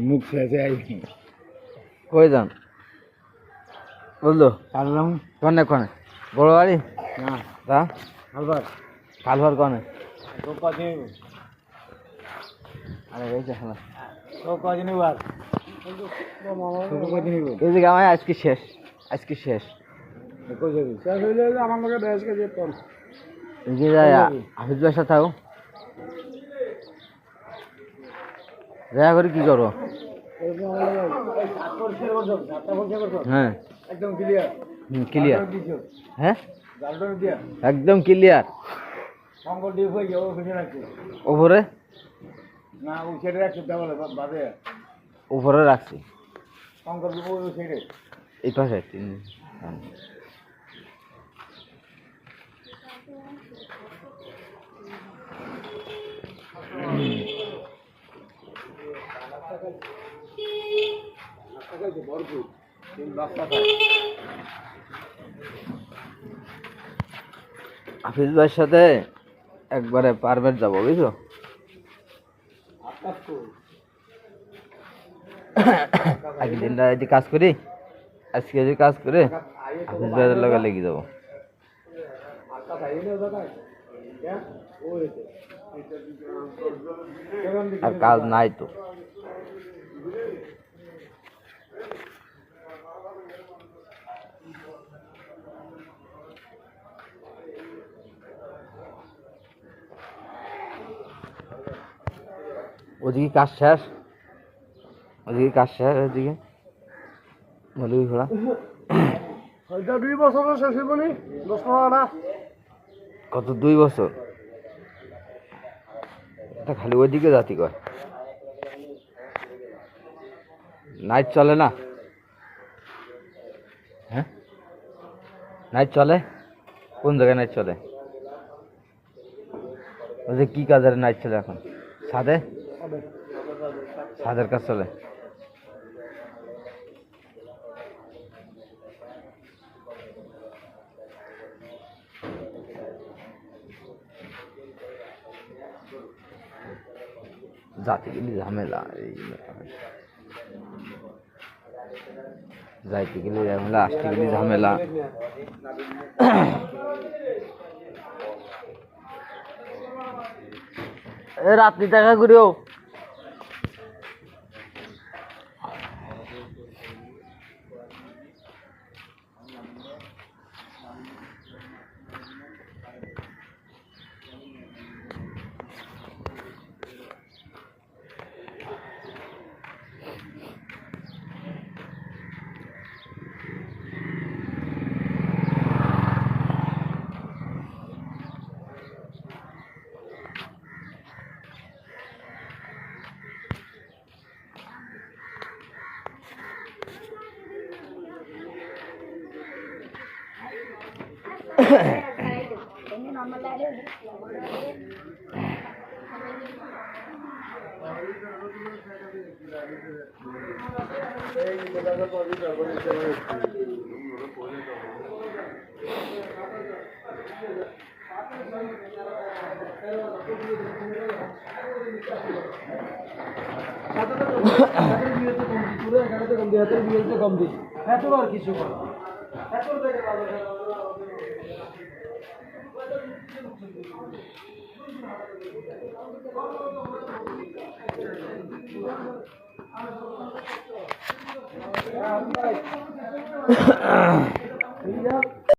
মুখ ফেলে আইছি কই যান বললো কাললাম কনে কনে বড় বাড়ি না তা আবার কালভার কনে তো কদিন আরে এই যে হলো তো কদিন বার তো কদিন এই যে গামায় আজকে শেষ কই যাবি শেষ হইলে আমার লগে বেশ কে যেত এই যে যায় হাফিজ বাসা থাও দেখা করে কি করো হ্যাঁ একদম ক্লিয়ার ক্লিয়ার হ্যাঁ জালটা দিয়া একদম ক্লিয়ার সংকট দিয়ে হয়ে যাবো ফিরে রাখছি উপরে না ওই সাইডে রাখছি দেওয়ালে বাদে উপরে রাখছি সংকট দিব ওই সাইডে এই পাশে হাফিজ ভাইয়ের সাথে একবারে পারবেট যাবো বুঝছো আগের দিনটা যদি কাজ করি আজকে যদি কাজ করে হাফিজ ভাইয়ের লগে লেগে যাবো আর কাজ নাই তো ওদিকে কাজ শেষ ওদিকে মৌলভী ঘোড়া হয়তো 2 বছর শেষ হইব নি 10 না কত 2 বছর এটা খালি ওইদিকে জাতি কয় নাইট চলে না হ্যাঁ নাইট চলে কোন জায়গায় নাইট চলে ওই কি কাজের নাইট চলে এখন ছাদের কাজ চলে যাতে গেলে ঝামেলা যাইতে গেলে ঝামেলা আসতে গেলে ঝামেলা রাত্রি টাকা করিও কম দিই এত আর কিছু